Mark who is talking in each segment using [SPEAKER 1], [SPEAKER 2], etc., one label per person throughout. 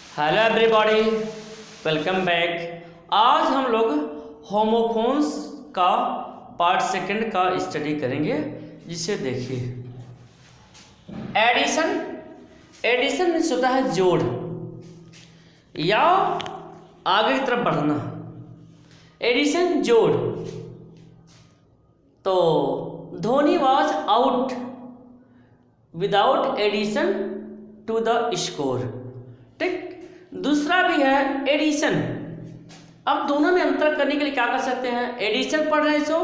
[SPEAKER 1] Hello everybody, welcome back. आज हम लोग होमोफोन्स का पार्ट सेकंड का स्टडी करेंगे, जिसे देखिए एडिशन। एडिशन मीन्स होता है जोड़ या आगे की तरफ बढ़ना। एडिशन जोड़। तो Dhoni was out without addition to the score. ठीक। दूसरा भी है एडिशन। अब दोनों में अंतर करने के लिए क्या कर सकते हैं? एडिशन पढ़ रहे हैं सो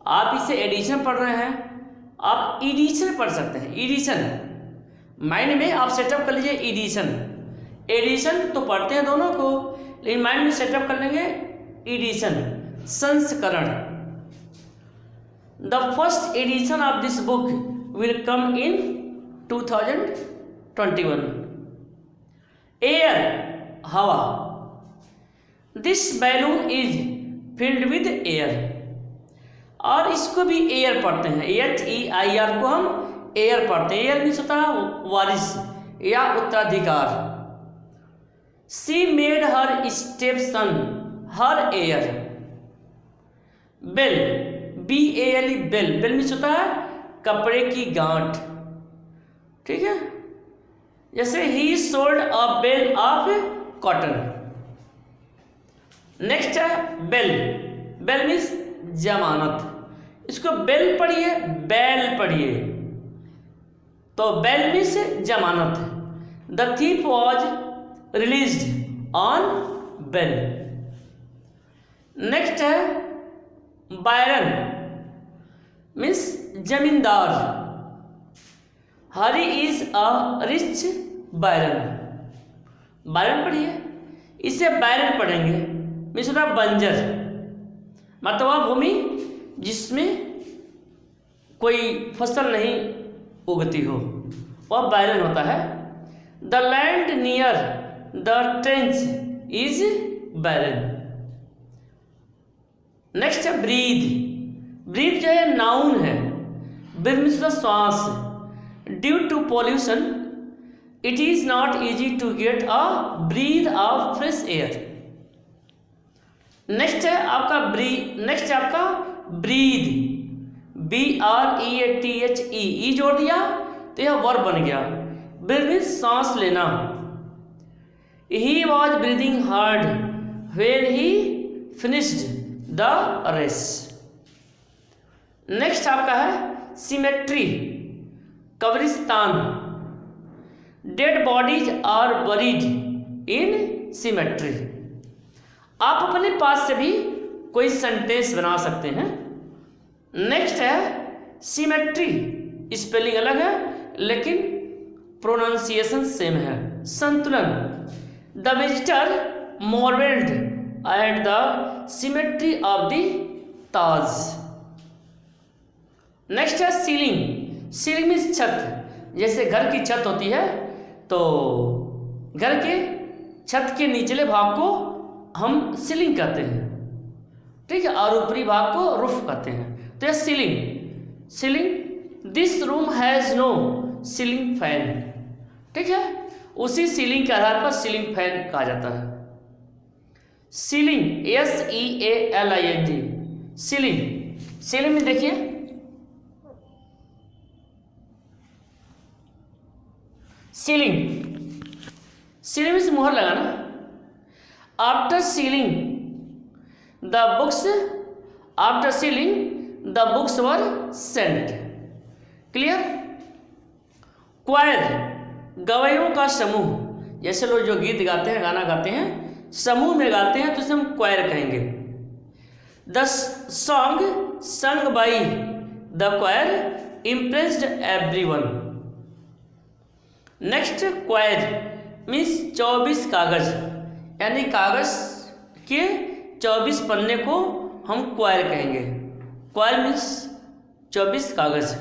[SPEAKER 1] आप इसे एडिशन पढ़ रहे हैं, आप एडिशन पढ़ सकते हैं। एडिशन माइंड में आप सेटअप कर लीजिए। एडिशन एडिशन तो पढ़ते हैं दोनों को, लेकिन माइंड में सेटअप कर लेंगे एडिशन, संस्करण। The first edition of this book will come in 2021। Air हवा। This balloon is filled with air. और इसको भी एयर पढ़ते हैं, HEIR को हम एयर पढ़ते हैं। एयर मीन्स होता है वारिस या उत्तराधिकार। She made her step son her heir. Bale BALE bale. Bell means होता है कपड़े की गांठ। ठीक है, जैसे ही sold a bale of cotton. Next है बेल। बेल मीन्स जमानत। इसको बेल पढ़िए, बैल पढ़िए। तो बेल मीन्स जमानत। The thief was released on bail. Next है बायरन मीन्स जमींदार। Hari is a rich baron. Baron पढ़िए, इसे बायरन पढ़ेंगे। मीन्स होता है बंजर, मतलब वह भूमि जिसमें कोई फसल नहीं उगती हो, वह बायरन होता है। The land near the trench is barren. Next है ब्रीद। ब्रीद जो है नाउन है। ब्रीद मीन्स श्वास। Due to pollution it is not easy to get a breath of fresh air. Next है आपका ब्रीद। BREATHE। ई जोड़ दिया तो यह वर्ब बन गया। ब्रीद मीन्स सांस लेना। He was breathing hard when he finished the race. Next आपका है सिमेट्री, कब्रिस्तान। Dead bodies are buried in cemetery. आप अपने पास से भी कोई सेंटेंस बना सकते हैं। नेक्स्ट है सिमेट्री। स्पेलिंग अलग है लेकिन प्रोनाउंसिएशन सेम है। संतुलन। The visitor marvelled at the symmetry of the Taj. Next है सीलिंग। सीलिंग मीन्स छत। जैसे घर की छत होती है तो घर के छत के निचले भाग को हम सीलिंग कहते हैं। ठीक है, और ऊपरी भाग को रूफ कहते हैं। तो यह ceiling. Ceiling. This room has no ceiling fan. ठीक है, उसी सीलिंग के आधार पर सीलिंग फैन कहा जाता है। Ceiling SEALING। सीलिंग। सीलिंग में देखिए सीलिंग। सीलिंग में से मुहर लगाना। After sealing the books were sent. Clear. Choir, गवैयों का समूह। जैसे लोग जो गीत गाते हैं, गाना गाते हैं, समूह में गाते हैं तो इसे हम क्वायर कहेंगे। The song sung by the choir impressed everyone. Next quire means 24 कागज, यानी कागज के 24 पन्ने को हम क्वायर कहेंगे। क्वायर मीन्स 24 कागज।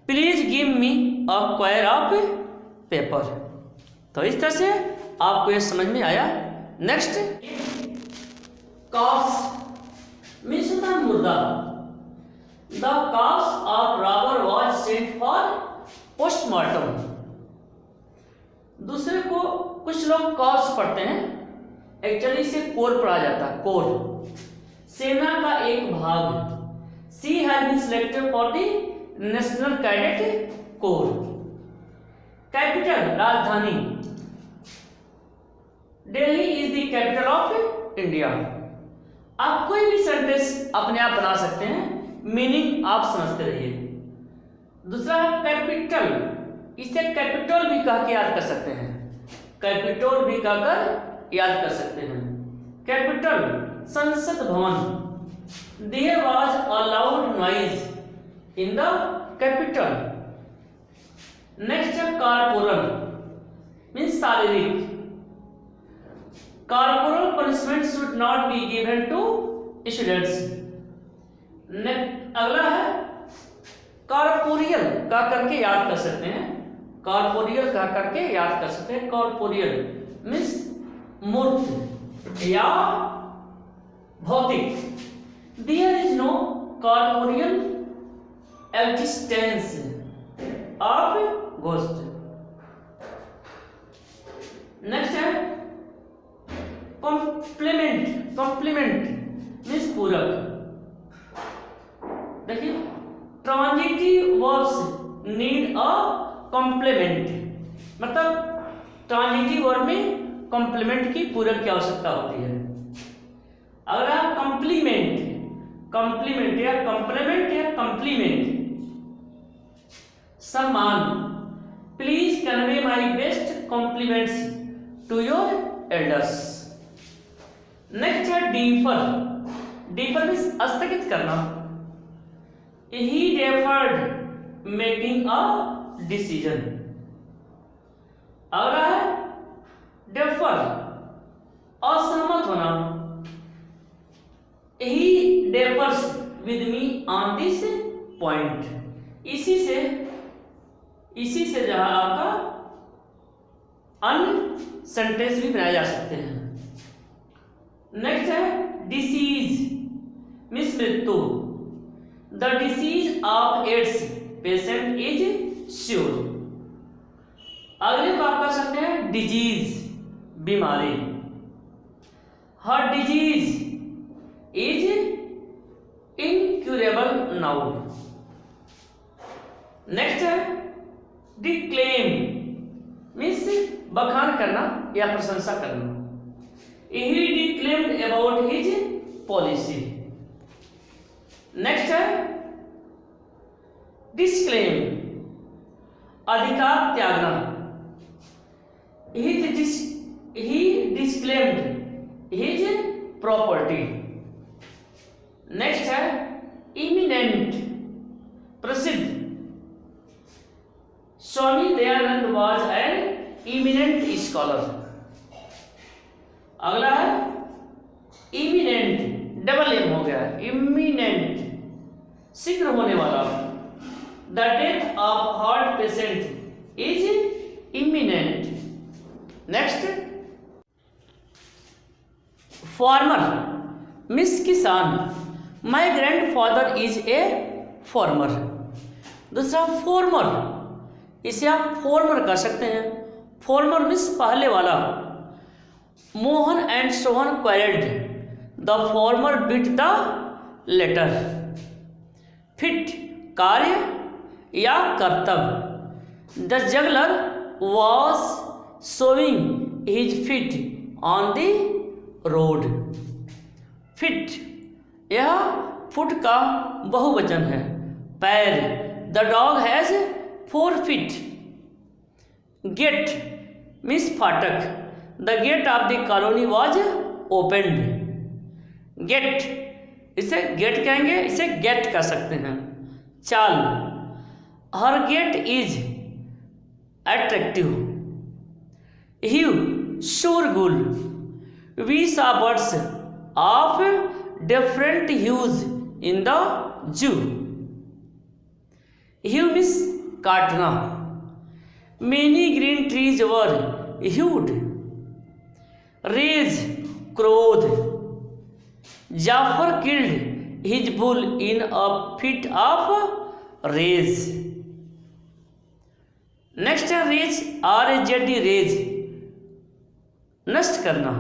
[SPEAKER 1] Please give me a quire of paper. तो इस तरह से आपको यह समझ में आया। नेक्स्ट कॉप्स मीन्स होता है मुर्दा। The corpse of robber was sent for postmortem. दूसरे को कुछ कुछ लोग कॉर्प्स पढ़ते हैं, एक्चुअली इसे कोर पढ़ा जाता है, कोर, सेना का एक भाग। She has been selected for the national cadet corps. Capital, राजधानी, Delhi is the capital of India. आप कोई भी सेंटेंस अपने आप बना सकते हैं, मीनिंग आप समझते रहिए। दूसरा कैपिटल, इसे कैपिटल भी कह के याद कर सकते हैं, कैपिटल भी कहकर याद कर सकते हैं। कैपिटल, संसद भवन। There was a loud noise in the Capitol. Next है कॉर्पोरल, मीन्स शारीरिक। Corporal punishment should not be given to students. अगला है कॉर्पोरियल, का करके याद कर सकते हैं, कॉर्पोरियल का करके याद कर सकते हैं। कॉर्पोरियल मीन्स मूर्त या भौतिक। There is no corporeal existence of ghost. Next है कॉम्प्लीमेंट, कॉम्प्लीमेंट मीन्स पूरक। देखिए transitive verbs need a complement, मतलब ट्रांजिटिव वर्ब में कॉम्प्लीमेंट की पूरक की आवश्यकता होती है। अगला कॉम्प्लीमेंट, कॉम्प्लीमेंट या कॉम्प्लीमेंट या कॉम्प्लीमेंट, सम्मान। Please convey my best compliments to your elders. Next है डीफर, डीफर मीन्स स्थगित करना। He deferred making a decision। अगला है defer, असहमत होना। He differs with me on this point। इसी से जहां आपका अन्य सेंटेंस भी बनाए जा सकते हैं। नेक्स्ट है डिसीज मीन्स मृत्यु। The disease of AIDS patient is sure। अगले को आप कह सकते हैं डिजीज, बीमारी। Her disease is incurable now। Next है डिक्लेम मीन्स बखान करना या प्रशंसा करना। He declaimed about his policy। Next है डिस्क्लेम, अधिकार त्यागना। He disclaimed his property। Next है इमिनेंट, प्रसिद्ध। Swami Dayanand was an eminent scholar। अगला है इमिनेंट, डबल एम हो गया, इमिनेंट, शीघ्र होने वाला। The death of heart patient is imminent. Next farmer means किसान। My grandfather is a farmer. दूसरा फॉर्मर, इसे आप फॉर्मर कह सकते हैं। फॉर्मर मिस पहले वाला। Mohan and Sohan quarrelled, the former beat the latter. Feat, कार्य या कर्तव्य। The juggler was showing his feat on the road. Feet, यह फुट का बहुवचन है, पैर। The dog has 4 feet। Gate means फाटक। The gate of the colony was opened. Gait, इसे गेट कहेंगे, इसे गेट कर सकते हैं। चाल, her gait is attractive. Hue, शोरगुल। We saw birds of different huge in the zoo. Hew means काटना। Many green trees were hewed. Rage, क्रोध। Jafar killed his bull in a fit of rage. Next है raze, RAZD, raze. नष्ट करना।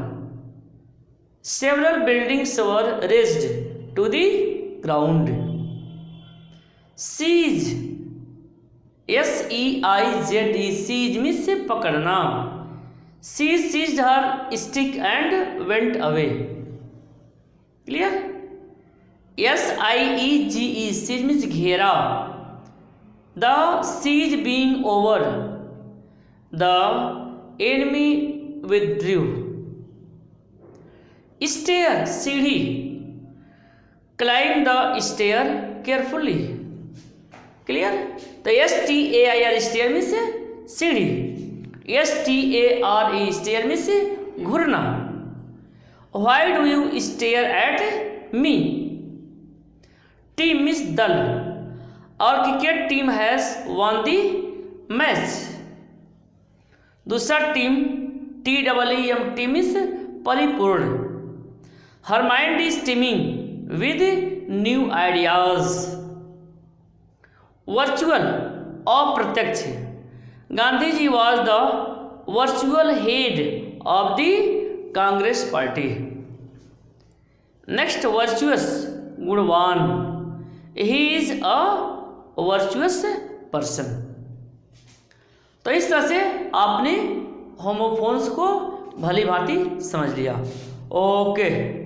[SPEAKER 1] Several buildings were razed to the ground. Seize, SEIZE, seize means से पकड़ना। She seized her stick and went away. Clear? SIEGE, siege means घेरा। The siege being over, the enemy withdrew. Stair, सीढ़ी। Climb the stair carefully. Clear? तो STAIR, stair means सीढ़ी। STARE, stare means घूरना। Why do you stare at me? Team means दल। और cricket team has won the match. दूसरा teem TEEM means परिपूर्ण। Her mind is teeming with new ideas. Virtual, अप्रत्यक्ष। Gandhi ji was the virtual head of the Congress party. Next, virtuous, गुणवान। He is a virtuous person. तो इस तरह से आपने homophones को भली भांति समझ लिया। ओके।